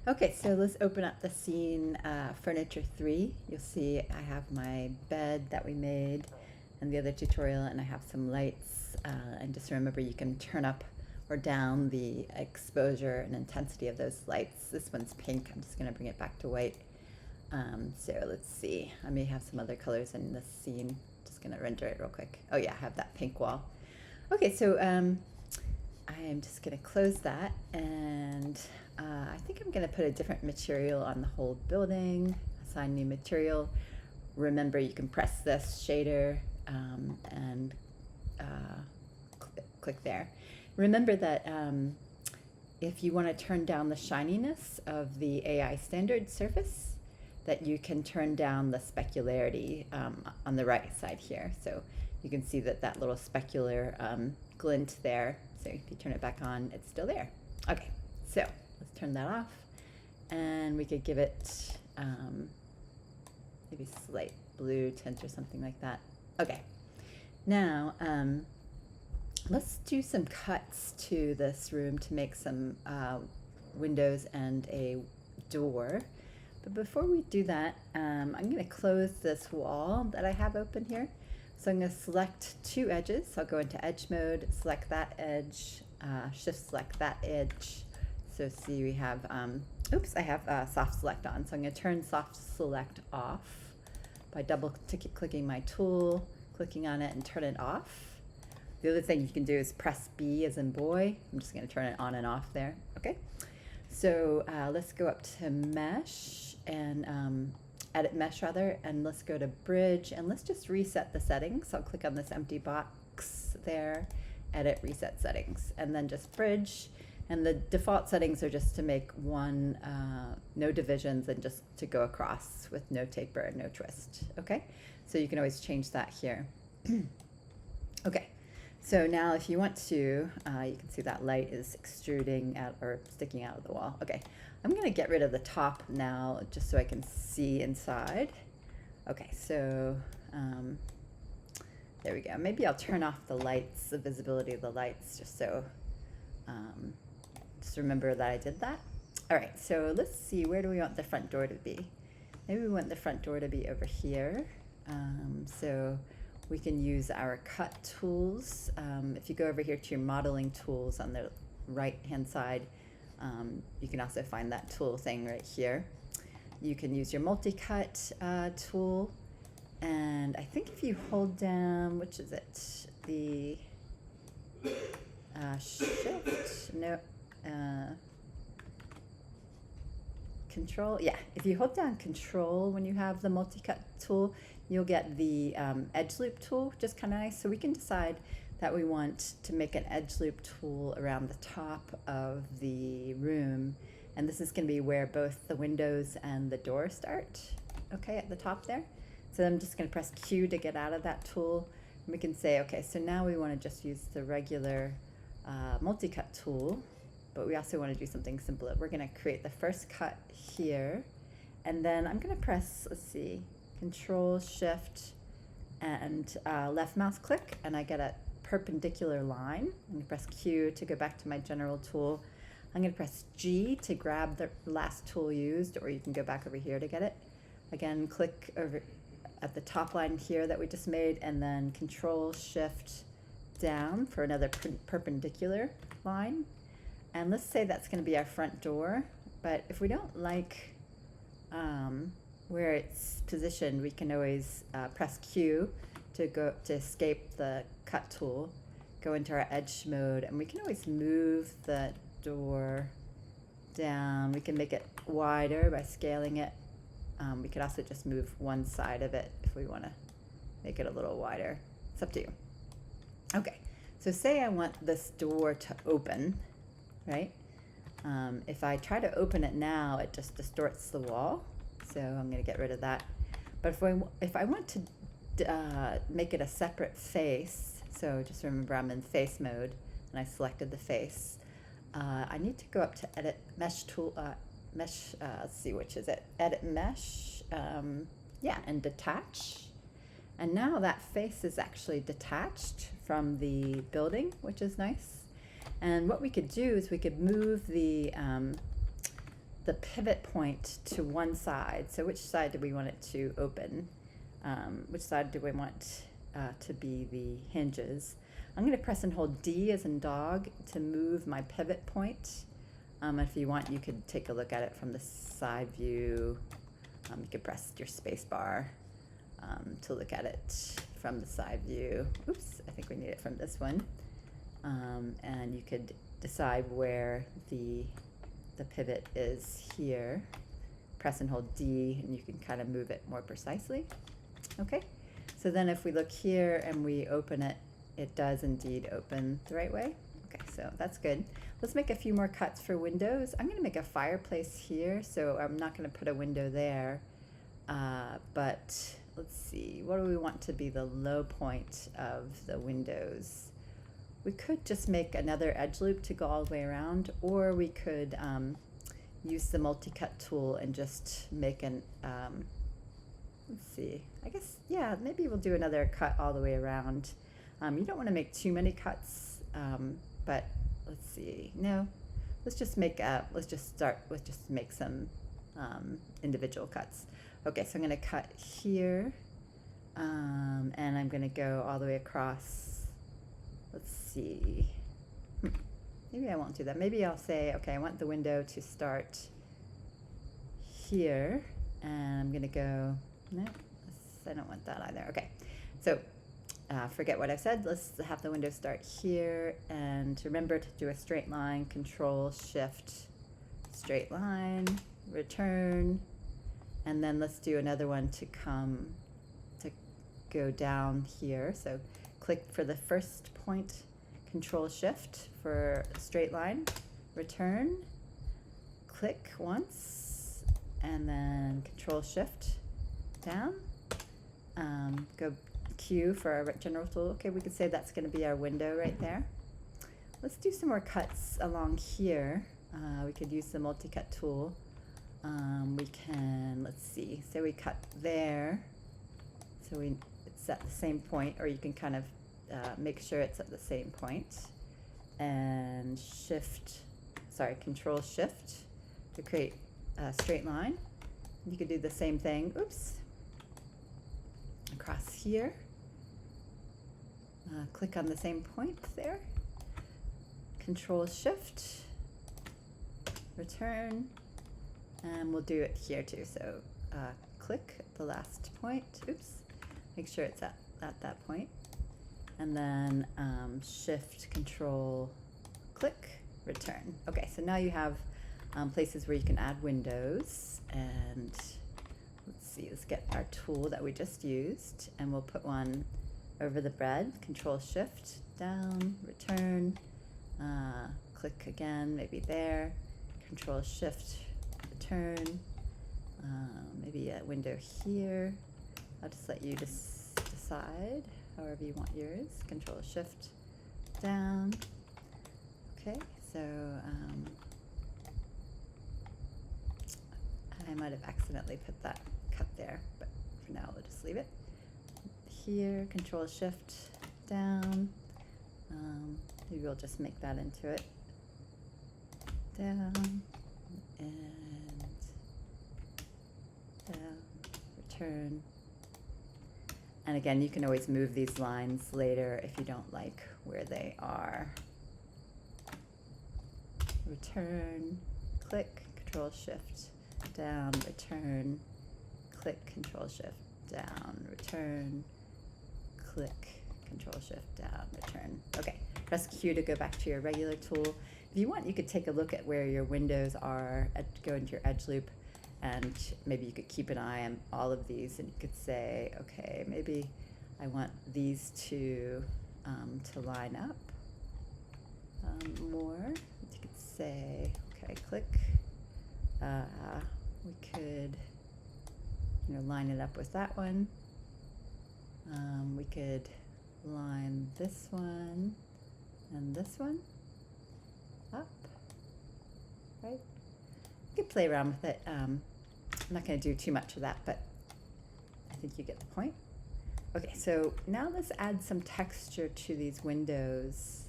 Okay, so let's open up the scene, furniture 3. You'll see I have my bed that we made in the other tutorial, and I have some lights. And just remember, you can turn up or down the exposure and intensity of those lights. This one's pink. I'm just going to bring it back to white. So let's see. I may have some other colors in this scene. Just going to render it real quick. Oh yeah, I have that pink wall. Okay, so I am just going to close that, and I think I'm going to put a different material on the whole building, assign new material. Remember, you can press this shader and click there. Remember that if you want to turn down the shininess of the AI standard surface, that you can turn down the specularity on the right side here. So you can see that that little specular glint there. So if you turn it back on, it's still there. Okay, so let's turn that off, and we could give it maybe slight blue tint or something like that. Okay, now let's do some cuts to this room to make some windows and a door. But before we do that, I'm going to close this wall that I have open here. So I'm going to select two edges. So I'll go into edge mode, select that edge, shift select that edge. So see, we have, oops, I have soft select on. So I'm going to turn soft select off by double clicking my tool, clicking on it and turn it off. The other thing you can do is press B as in boy. I'm just going to turn it on and off there. Okay. So let's go up to mesh and edit mesh rather, and let's go to bridge, and let's just reset the settings. So I'll click on this empty box there, edit reset settings, and then just bridge. And the default settings are just to make one, no divisions, and just to go across with no taper, no twist. Okay, so you can always change that here. Okay, so now if you want to, you can see that light is extruding out or sticking out of the wall. Okay, I'm going to get rid of the top now just so I can see inside. Okay, so there we go. Maybe I'll turn off the lights, the visibility of the lights, just so just remember that I did that. All right, so let's see, where do we want the front door to be? Maybe we want the front door to be over here. So we can use our cut tools. If you go over here to your modeling tools on the right hand side, you can also find that tool thing right here. You can use your multi-cut tool, and I think if you hold down, which is it, the shift, no, control, yeah, if you hold down control when you have the multi-cut tool, you'll get the edge loop tool, just kind of nice. So we can decide that we want to make an edge loop tool around the top of the room, and this is going to be where both the windows and the door start, okay, at the top there. So I'm just going to press Q to get out of that tool, and we can say, okay, so now we want to just use the regular multi-cut tool, but we also want to do something simpler. We're going to create the first cut here, and then I'm going to press, let's see, Control Shift and left mouse click, and I get a perpendicular line. I'm going to press Q to go back to my general tool. I'm going to press G to grab the last tool used, or you can go back over here to get it. Again, click over at the top line here that we just made, and then Control Shift down for another perpendicular line. And let's say that's going to be our front door, but if we don't like where it's positioned, we can always press Q to escape the cut tool, go into our edge mode, and we can always move the door down. We can make it wider by scaling it. We could also just move one side of it if we want to make it a little wider. It's up to you. Okay, so say I want this door to open, right? If I try to open it now, it just distorts the wall. So I'm going to get rid of that. But if I want to make it a separate face, so just remember I'm in face mode, and I selected the face. I need to go up to Edit Mesh tool, let's see, which is it? Edit Mesh, yeah, and Detach. And now that face is actually detached from the building, which is nice. And what we could do is we could move the the pivot point to one side. So which side do we want it to open? Which side do we want to be the hinges? I'm going to press and hold D as in dog to move my pivot point. If you want, you could take a look at it from the side view. You could press your space bar to look at it from the side view. Oops, I think we need it from this one. And you could decide where the pivot is here. Press and hold D and you can kind of move it more precisely. Okay, so then if we look here and we open it, it does indeed open the right way. Okay, so that's good. Let's make a few more cuts for windows. I'm going to make a fireplace here, so I'm not going to put a window there. But let's see, what do we want to be the low point of the windows? We could just make another edge loop to go all the way around, or we could use the multi-cut tool and just make an, let's see, I guess, yeah, maybe we'll do another cut all the way around. You don't want to make too many cuts, but let's see, no, let's just make, let's just start with just make some individual cuts. Okay, so I'm going to cut here, and I'm going to go all the way across. Let's see, maybe I won't do that. Maybe I'll say, okay, I want the window to start here, and I'm going to go, no, I don't want that either. Okay, so forget what I've said. Let's have the window start here, and remember to do a straight line, Control Shift, straight line, return, and then let's do another one to go down here. So click for the first point, Control Shift for straight line, return, click once, and then Control Shift down, go Q for our general tool. Okay, we could say that's going to be our window right there. Let's do some more cuts along here. We could use the multi-cut tool. We can, let's see, say we cut there, so it's at the same point, or you can kind of make sure it's at the same point, and Control Shift to create a straight line. You could do the same thing, oops, across here. Click on the same point there, Control Shift, return, and we'll do it here too. So click the last point, oops, make sure it's at that point, and then Shift, Control, click, return. Okay, so now you have places where you can add windows, and let's see, let's get our tool that we just used, and we'll put one over the bread, Control Shift, down, return, click again, maybe there, Control Shift, return, maybe a window here. I'll just let you decide however you want yours, Control Shift, down. Okay, so I might have accidentally put that cut there, but for now we'll just leave it. Here, Control Shift, down. Maybe we'll just make that into it. Down, and down, return. And again, you can always move these lines later if you don't like where they are. Return, click, Control Shift, down, return, click, Control Shift, down, return, click, Control Shift, down, return. Okay, press Q to go back to your regular tool. If you want, you could take a look at where your windows are, go into your edge loop, and maybe you could keep an eye on all of these, and you could say, okay, maybe I want these two to line up more. You could say, okay, click. We could, line it up with that one. We could line this one and this one up, right? You could play around with it. I'm not going to do too much of that, but I think you get the point. Okay, so now let's add some texture to these windows.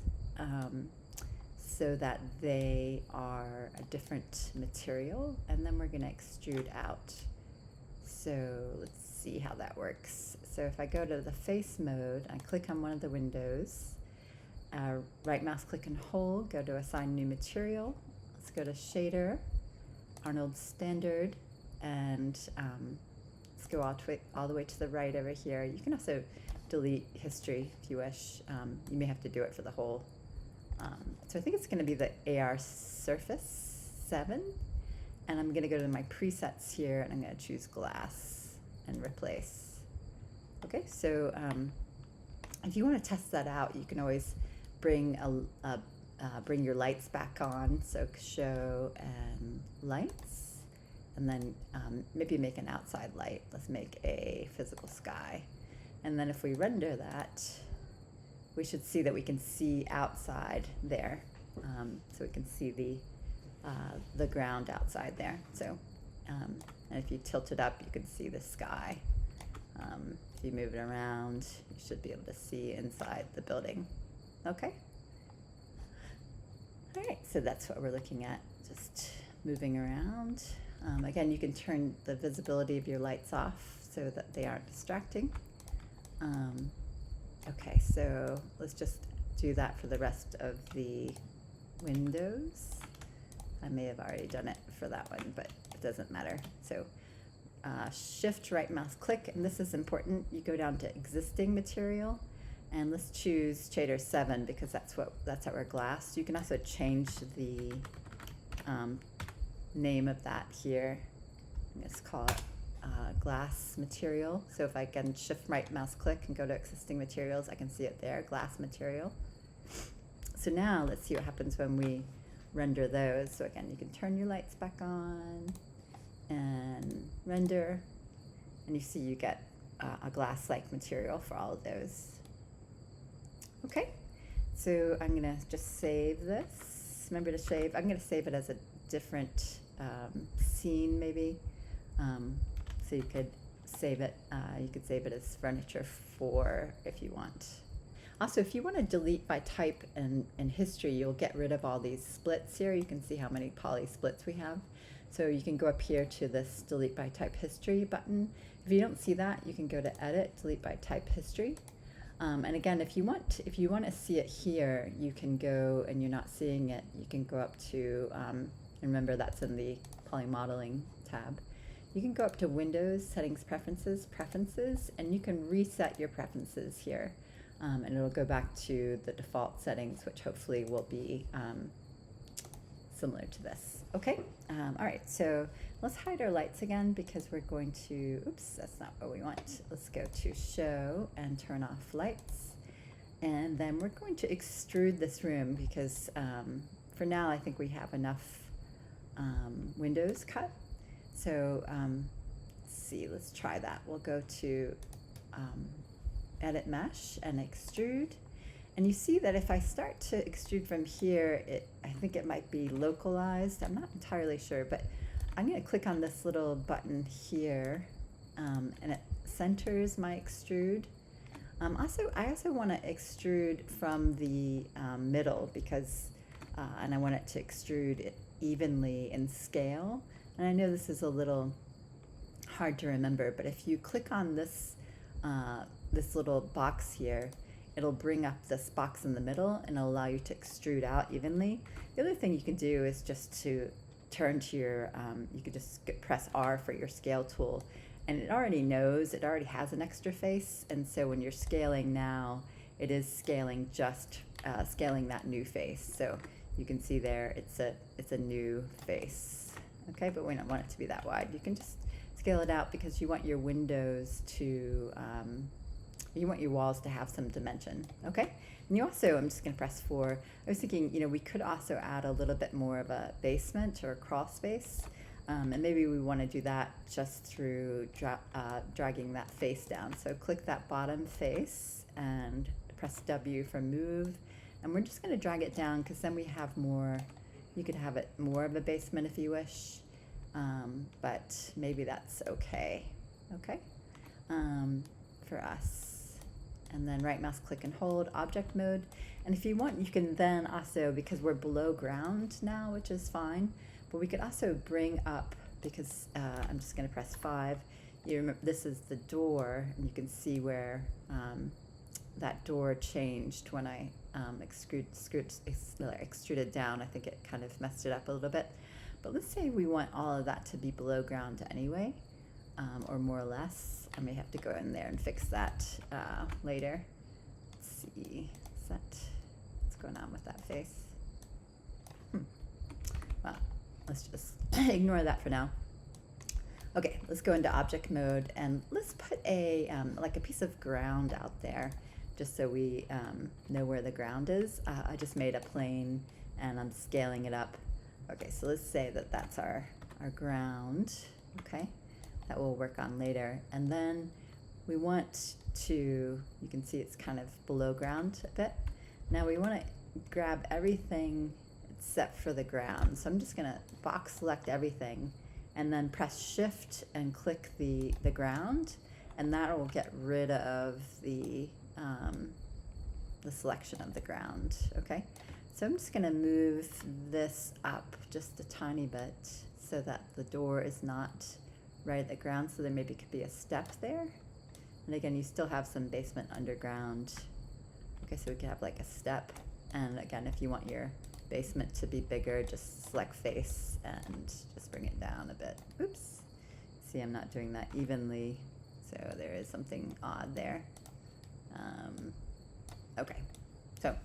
so that they are a different material, and then we're going to extrude out. So let's see how that works. So if I go to the face mode, I click on one of the windows, right mouse click and hold, go to assign new material. Let's go to shader, Arnold standard, and let's go all the way to the right over here. You can also delete history if you wish. You may have to do it for the whole. So I think it's going to be the AR Surface 7, and I'm going to go to my presets here, and I'm going to choose glass and replace. Okay, so if you want to test that out, you can always bring bring your lights back on. So show and lights, and then maybe make an outside light. Let's make a physical sky, and then if we render that, we should see that we can see outside there. So we can see the ground outside there. So, and if you tilt it up, you can see the sky. If you move it around, you should be able to see inside the building. Okay. All right, so that's what we're looking at, just moving around. Again, you can turn the visibility of your lights off so that they aren't distracting. Okay, so let's just do that for the rest of the windows. I may have already done it for that one, but it doesn't matter. So shift right mouse click, and this is important. You go down to existing material, and let's choose shader 7 because that's our glass. You can also change the name of that here. Let's call it glass material. So if I can shift right mouse click and go to existing materials, I can see it there, glass material. So now let's see what happens when we render those. So again, you can turn your lights back on and render, and you see you get a glass-like material for all of those. Okay, so I'm gonna just save this. Remember to save. I'm gonna save it as a different scene maybe. So you could save it. You could save it as furniture 4 if you want. Also, if you want to delete by type and history, you'll get rid of all these splits here. You can see how many poly splits we have. So you can go up here to this delete by type history button. If you don't see that, you can go to edit, delete by type history. And again, if you want to see it here, you can go, and you're not seeing it, you can go up to, and remember that's in the poly modeling tab. You can go up to Windows, Settings, Preferences, and you can reset your preferences here. And it'll go back to the default settings, which hopefully will be similar to this. Okay, all right, so let's hide our lights again because we're going to, oops, that's not what we want. Let's go to Show and turn off lights. And then we're going to extrude this room because for now I think we have enough windows cut. So let's see, let's try that. We'll go to Edit Mesh and Extrude. And you see that if I start to extrude from here, I think it might be localized. I'm not entirely sure, but I'm going to click on this little button here, and it centers my extrude. I also want to extrude from the middle because, and I want it to extrude it evenly in scale. And I know this is a little hard to remember, but if you click on this this little box here, it'll bring up this box in the middle and it'll allow you to extrude out evenly. The other thing you can do is just to turn to your, you could just press R for your scale tool, and it already has an extra face, and so when you're scaling now, it is scaling just scaling that new face. So you can see there it's a new face. Okay, but we don't want it to be that wide. You can just scale it out because you want your windows to, you want your walls to have some dimension. Okay, and you also, I'm just going to press 4. I was thinking, we could also add a little bit more of a basement or a crawl space, and maybe we want to do that just through dragging that face down. So click that bottom face and press W for move, and we're just going to drag it down because then we have more. You could have it more of a basement if you wish, but maybe that's okay. Okay, for us. and then right mouse click and hold object mode. And if you want, you can then also, because we're below ground now, which is fine, but we could also bring up, because I'm just going to press 5. You remember this is the door, and you can see where that door changed when I extruded down. I think it kind of messed it up a little bit. But let's say we want all of that to be below ground anyway, or more or less. I may have to go in there and fix that later. Let's see, what's going on with that face? Well, let's just ignore that for now. Okay, let's go into object mode and let's put a like a piece of ground out there, just so we know where the ground is. I just made a plane and I'm scaling it up. Okay, so let's say that that's our ground. Okay, that we'll work on later. And then we want to, you can see it's kind of below ground a bit. Now we want to grab everything except for the ground. So I'm just gonna box select everything and then press shift and click the ground, and that will get rid of the selection of the ground. Okay, so I'm just gonna move this up just a tiny bit so that the door is not right at the ground, so there maybe could be a step there. And again, you still have some basement underground. Okay, so we could have like a step, and again, if you want your basement to be bigger, just select face and just bring it down a bit. Oops. See, I'm not doing that evenly, so there is something odd there. Okay, so